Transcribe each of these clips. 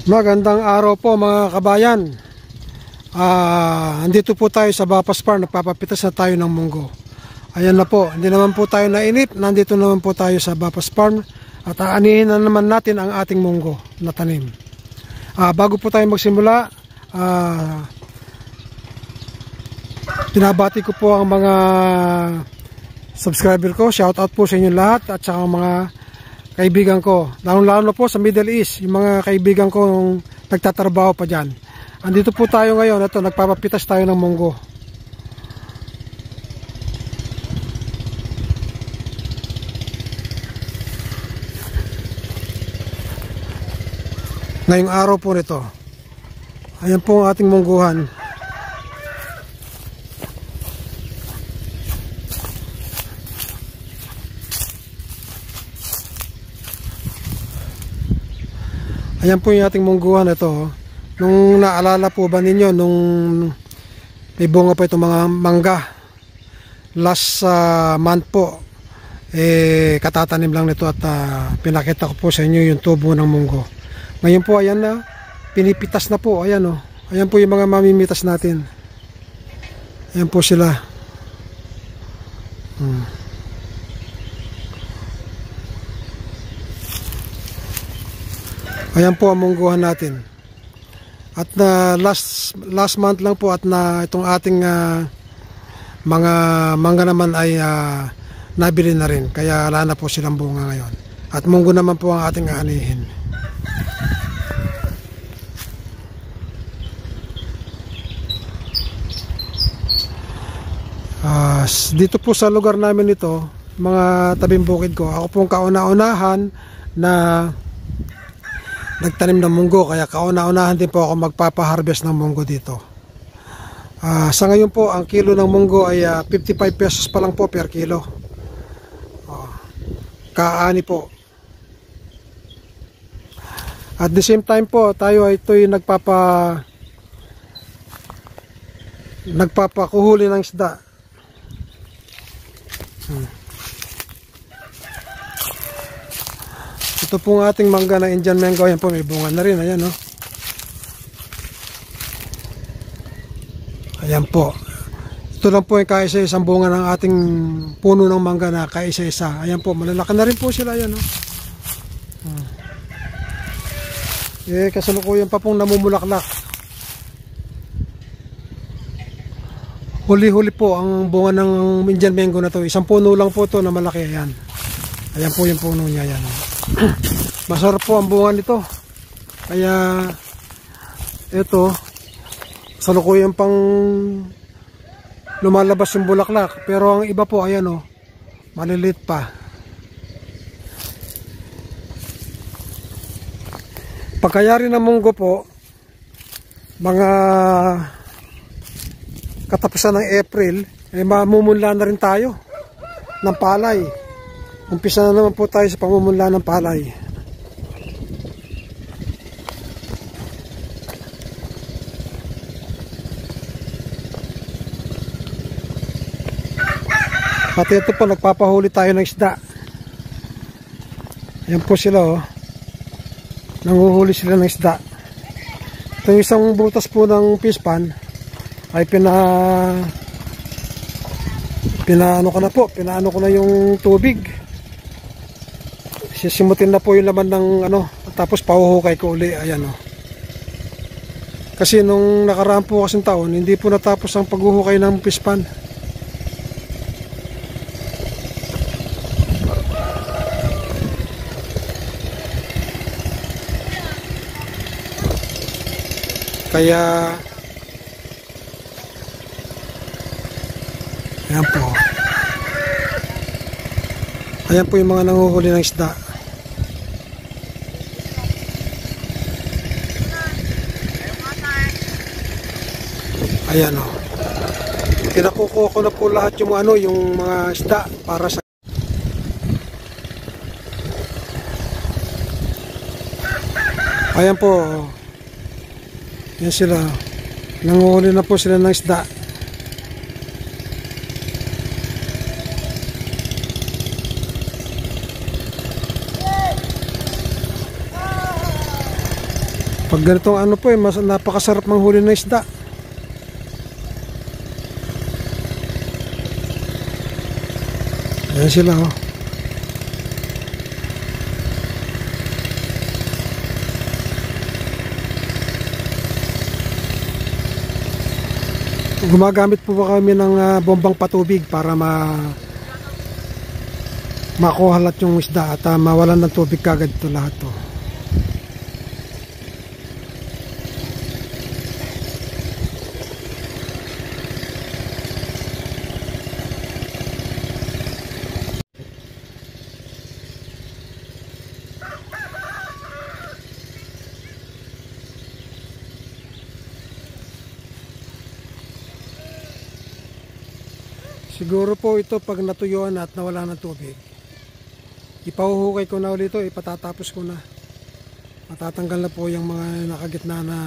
Magandang araw po mga kabayan. Andito po tayo sa Bapas Farm. Nagpapapitas na tayo ng munggo. Ayan na po, hindi naman po tayo nainip. Nandito naman po tayo sa Bapas Farm. At aanihin na naman natin ang ating munggo na tanim. Bago po tayo magsimula, pinabati ko po ang mga subscriber ko. Shout out po sa inyo lahat at sa mga kaibigan ko, lalo po sa Middle East, yung mga kaibigan ko yung nagtatrabaho pa dyan. Andito po tayo ngayon, ito, nagpapapitas tayo ng munggo. Ngayong araw po nito, ayan po ang ating mungguhan. Ayan po yung ating mungguhan ito. Nung naalala po ba ninyo, nung may bunga pa itong mga mangga, last month po, katatanim lang nito at pinakita ko po sa inyo yung tubo ng munggo. Ngayon po, ayan na, pinipitas na po, ayan o. Ayan po yung mga mamimitas natin. Ayan po sila. Ayan po ang mungguhan natin. At last month lang po at itong ating mga mangga naman ay nabili na rin. Kaya wala na po silang bunga ngayon. At munggo naman po ang ating aanihin. Dito po sa lugar namin ito, mga tabing bukid ko, ako pong kauna-unahan na nagtanim ng munggo, kaya kauna-unahan din po ako magpapa-harvest ng munggo dito. Sa ngayon po, ang kilo ng munggo ay 55 pesos pa lang po per kilo. Kaani po. At the same time po, tayo ay ito'y nagpapakuhuli ng isda. Ito pong ating mangga na Indian mango. Ayan po, may bunga na rin. Ayan o. Ayan po. Ito lang po yung kaisa-isang bunga ng ating puno ng mangga na kaisa-isa. Ayan po, malalaki na rin po sila. Ayan o. Kasalukuyan pa pong namumulaklak. Huli-huli po ang bunga ng Indian mango na to. Isang puno lang po to na malaki. Ayan. Ayan po yung puno niya. Ayan. Masarap po ang bunga nito. Kaya ito, salukuyan pang lumalabas yung bulaklak. Pero ang iba po, ayan o, maliliit pa. Pagkayari ng munggo po, mga katapusan ng April, mamumunla na rin tayo ng palay. Umpisa na naman po tayo sa pamumula ng palay. At ito po, nagpapahuli tayo ng isda. Ayan po sila o. Nanguhuli sila ng isda. Itong isang butas po ng fish pan ay pinaano ko na yung tubig. Sisimutin na po yung laman ng tapos pahuhukay ko uli. Ayan o. Kasi nung nakaraan po kasing taon, hindi po natapos ang paghuhukay ng fish pan. Kaya ayan po. Ayan po yung mga nanguhuli ng isda. Ayan o. Kinakukuha ko na po lahat yung yung mga isda para sa ayan po. Yan sila. Nanguhuli na po sila ng isda. Pag ganitong ano po mas napakasarap manghuli ng isda. Ayan sila oh. Gumagamit po ba kami ng bombang patubig para makuha lahat yung isda at mawalan ng tubig kagad ito lahat to. Siguro po ito pag natuyuan at nawala ng tubig, ipahuhukay ko na ulit ito, ipatatapos ko na. Matatanggal na po yung mga nakagitna na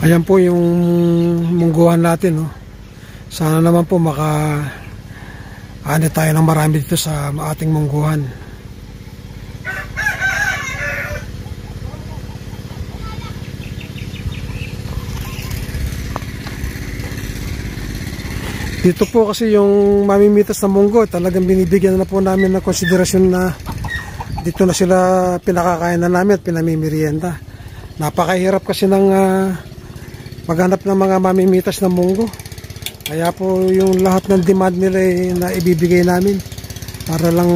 ayan po yung mungguhan natin, no? Sana naman po ani tayo ng marami dito sa ating mungguhan. Dito po kasi yung mamimitas na munggo, talagang binibigyan na po namin ng konsiderasyon na dito na sila pinakakain na namin at pinamimerienda. Napakahirap kasi ng maghanap ng mga mamimitas na munggo. Kaya po yung lahat ng demand nila na ibibigay namin para lang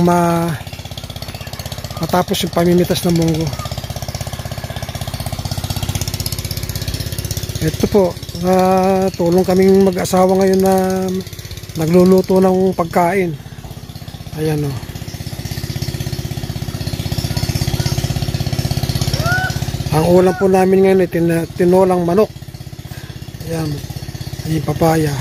matapos yung pamimitas ng munggo. Ito po, tulong kaming mag-asawa ngayon na nagluluto ng pagkain. Ayan o. Ang ulam po namin ngayon ay tinolang manok. Ayan, yung papaya.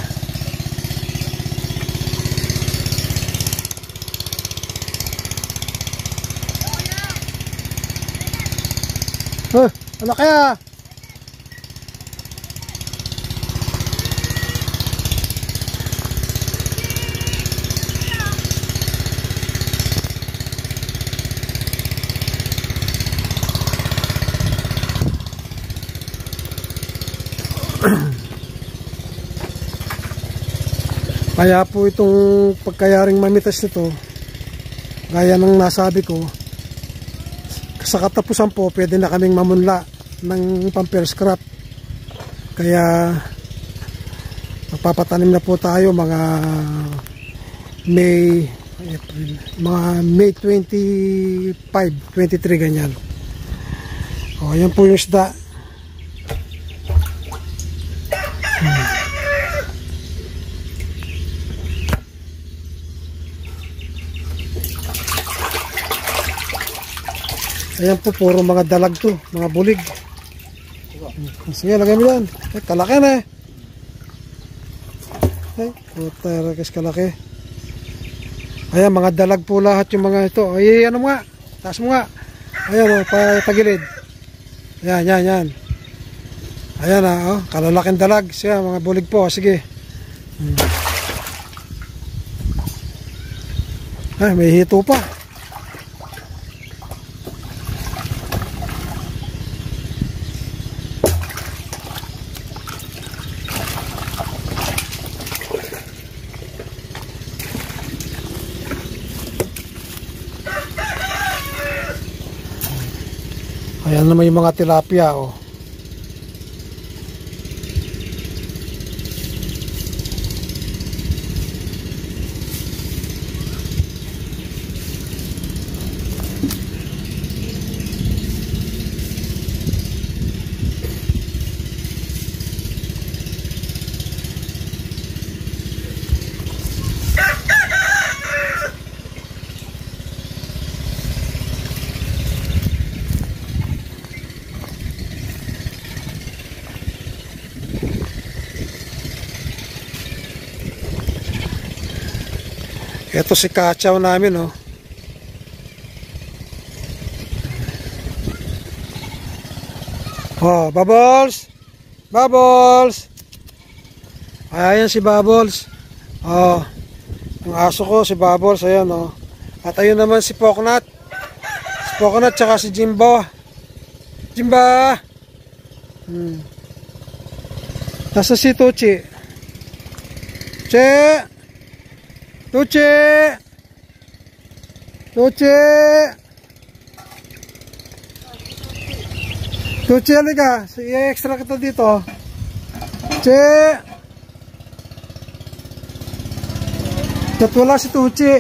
Ano kaya? Kaya po itong pagkayaring mamitas nito, gaya ng nasabi ko, sa katapusan po pwede na kaming mamunla ng pang-first crop. Kaya magpapatanim na po tayo mga May 25, 23 ganyan. O yan po yung isda. Ayan po, puro mga dalag to, mga bulig. Sige, lagay mo yan. Kalaki na eh. Ay, puta, kalaki. Ayan, mga dalag po lahat yung mga ito. Ay, ano nga? Taas mo nga. Ayan o, patagilid. Ayan, yan, yan. Ayan o, kalalaking dalag. Siya, mga bulig po. Sige. Ay, may hito pa. Ayan naman yung mga tilapia oh. Ito si kachaw namin, oh. Oh, Bubbles! Bubbles! Ayan si Bubbles. Oh, yung aso ko, si Bubbles, ayan, oh. At ayun naman si Poknat. Si Poknat, tsaka si Jimbo. Jimba! Nasa si Tuchi. Che! Tuchi! Tuchi! Tuchi, halika. I-extra kita dito. Che! At wala si Tuchi.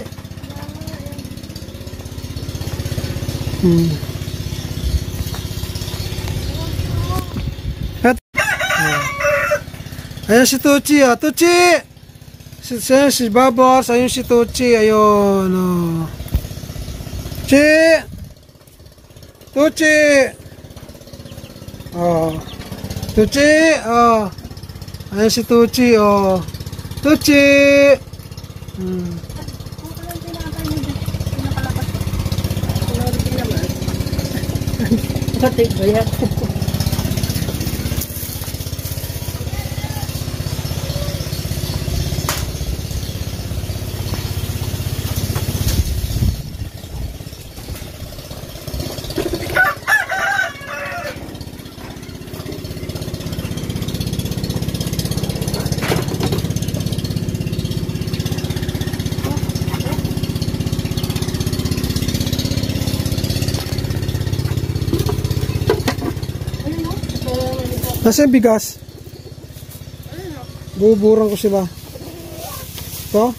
Ayan si Tuchi, ah. Tuchi! Si Bubbles, ayun si Tuchi, ayun, oh. Chi! Tuchi! Oh. Tuchi! Oh. Ayan si Tuchi, oh. Tuchi! Patik ba yan? Nasa yung bigas? Buburang ko sila. Ito?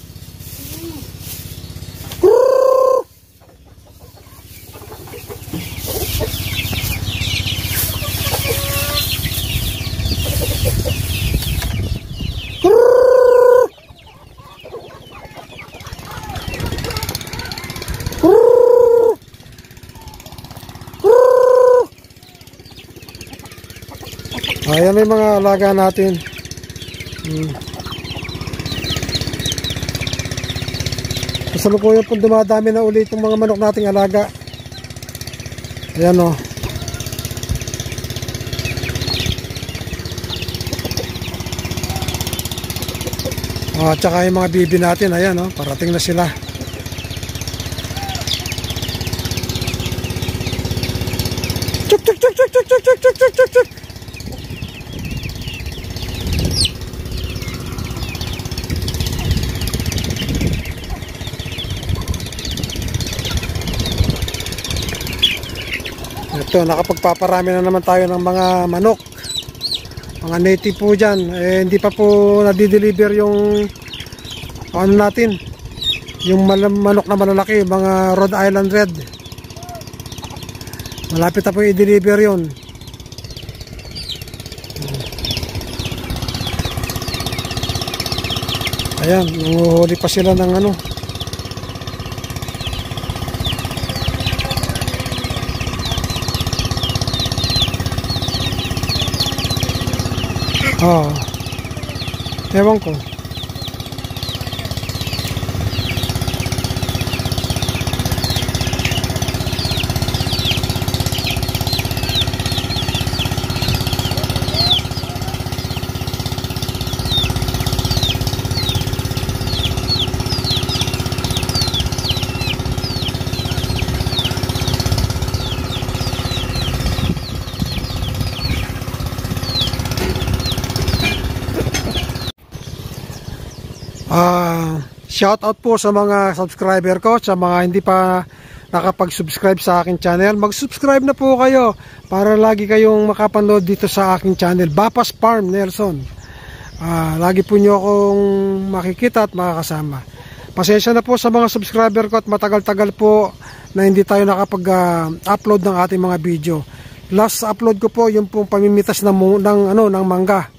Ayan yung mga alaga natin. Kasalukuyan po dumadami na ulit itong mga manok nating alaga. Ayan, o. At saka yung mga bibi natin, ayan, o. Parating na sila. Chuk chuk chuk chuk chuk chuk chuk chuk chuk chuk chuk. Ito, nakapagpaparami na naman tayo ng mga manok. Mga native po dyan. Eh, hindi pa po nadideliver yung ano natin. Yung manok na malalaki, mga Rhode Island Red. Malapit na po i-deliver yun. Ayan, nanguhuli pa sila ng ano. Oh, ewan ko. Shout out po sa mga subscriber ko, sa mga hindi pa nakapag-subscribe sa aking channel. Mag-subscribe na po kayo para lagi kayong makapanood dito sa aking channel, Bapas Farm Nelson. Lagi po nyo akong makikita at makakasama. Pasensya na po sa mga subscriber ko at matagal-tagal po na hindi tayo nakapag-upload ng ating mga video. Last upload ko po yung pong pamimitas ng mangga.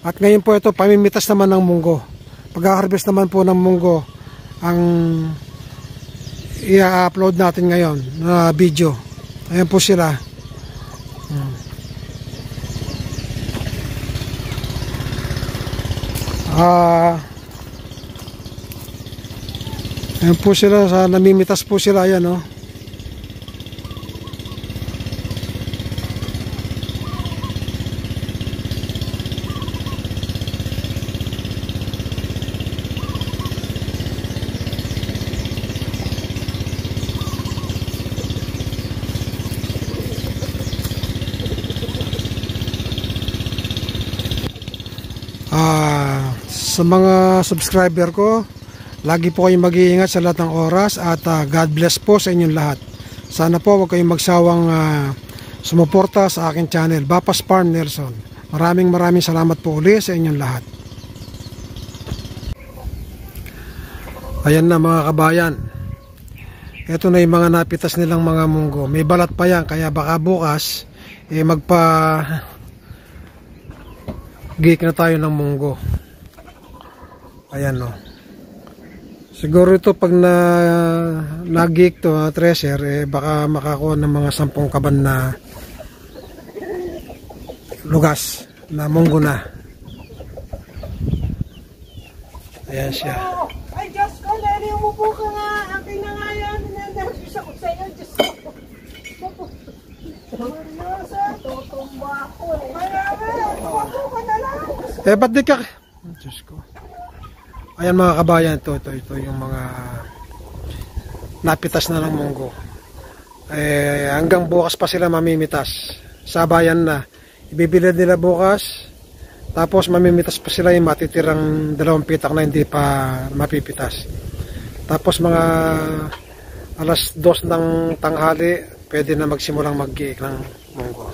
At ngayon po ito pamimitas naman ng munggo. Pag-harvest naman po ng munggo ang i-upload natin ngayon na video. Ayan po sila. Ayan po sila, namimitas po sila, ayan oh. Sa mga subscriber ko, lagi po kayong mag-iingat sa lahat ng oras at God bless po sa inyong lahat. Sana po huwag kayong magsawang sumuporta sa aking channel, Bapas Farm Nelson. Maraming salamat po uli sa inyong lahat. Ayan na mga kabayan, ito na yung mga napitas nilang mga munggo. May balat pa yan, kaya baka bukas gig na tayo ng munggo. Ayan o. Siguro ito pag nag-gig to, treasure, baka makakuha ng mga 10 kaban na lugas na munggo na. Ayan siya. Ay, Diyos ko, Larry, umupo ka nga. Akin na nga yan. Nandarapis ako sa iyo, Diyos ko. Seryosa, tutumba ako. Umupo ka na lang. Ba't di ka? Diyos ko. Ayan mga kabayan, ito yung mga napitas na ng munggo. Hanggang bukas pa sila mamimitas. Sabayan na. Ibibilad nila bukas. Tapos mamimitas pa sila yung matitirang 2 pitak na hindi pa mapipitas. Tapos mga alas 2 ng tanghali, pwede na magsimulang mag-giik ng munggo.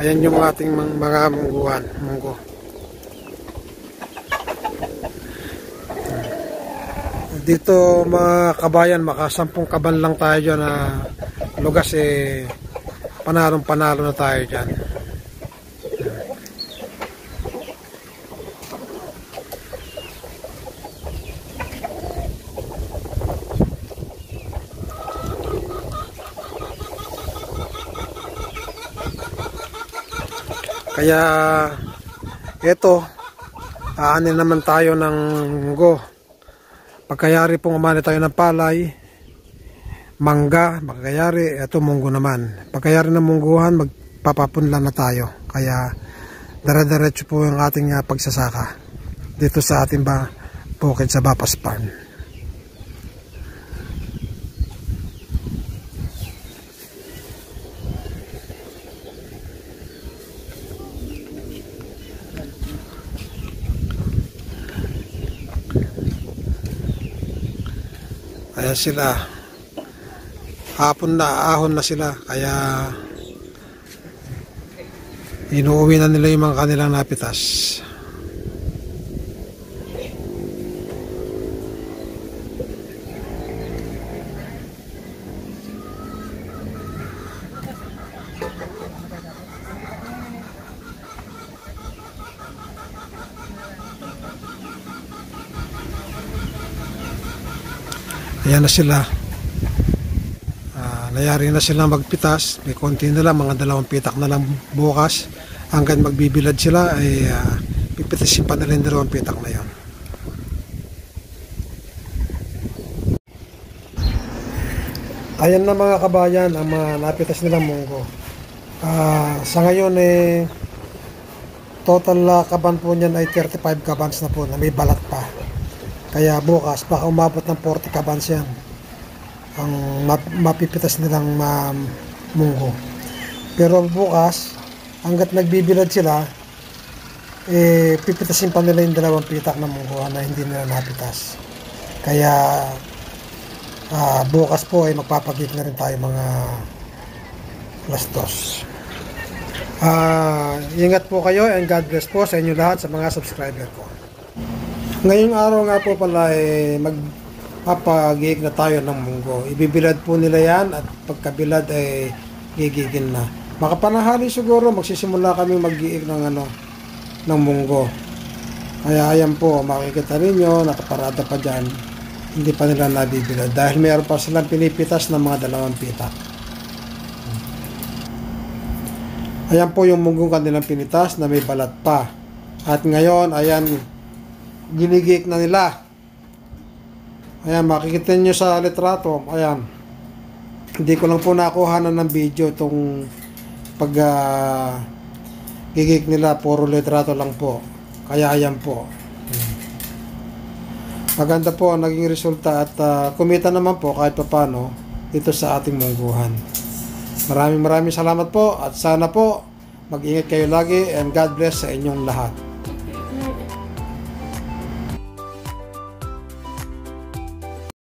Ayan yung ating mga munggo. Dito mga kabayan, maka 10 kaban lang tayo dyan na lugas, panalo na tayo dyan. Kaya eto, aanin naman tayo ng munggo. Pagkayari pong umani tayo ng palay, mangga, pagkayari, ito munggo naman. Pagkayari ng mungguhan, magpapapunlan na tayo. Kaya dire-diretso po yung ating pagsasaka dito sa ating bukid sa Bapas Farm. Ayan sila, ahon na sila, kaya inuuwi na nila yung mga kanilang napitas. Ayan na sila. Nayari na sila magpitas. May konti na lang, mga 2 pitak na lang bukas. Hanggang magbibilad sila ay pipitasin pa na rin 2 pitak na yon. Ayan na mga kabayan ang mga napitas nilang munggo. Sa ngayon total kaban po niyan ay 35 kabans na po na may balat pa. Kaya bukas baka umabot ng 40 kabans yan ang mapipitas nilang munggo. Pero bukas hanggat nagbibilad sila, pipitasin pa nila yung 2 pitak na munggo na hindi nila napitas. Kaya bukas po ay magpapagit na rin tayo mga alas 2. Ingat po kayo and God bless po sa inyo lahat, sa mga subscriber ko. Ngayong araw nga po pala magpapagig na tayo ng munggo. Ibibilad po nila yan at pagkabilad ay gigigin na. Makapanahali siguro magsisimula kami mag-giig ng munggo. Kaya ayan po, makikita ninyo, nakaparada pa dyan. Hindi pa nila nabibilad dahil mayroon pa silang pinipitas ng mga 2 pitak. Ayan po yung munggong kanilang pinitas na may balat pa. At ngayon, ayan, ginigik na nila. Ayan, makikita nyo sa litrato. Ayan. Hindi ko lang po nakuha ng video itong pag gigig nila. Puro litrato lang po. Kaya ayan po. Maganda po ang naging resulta at kumita naman po kahit papano dito sa ating mungguhan. Maraming salamat po at sana po mag-ingat kayo lagi and God bless sa inyong lahat.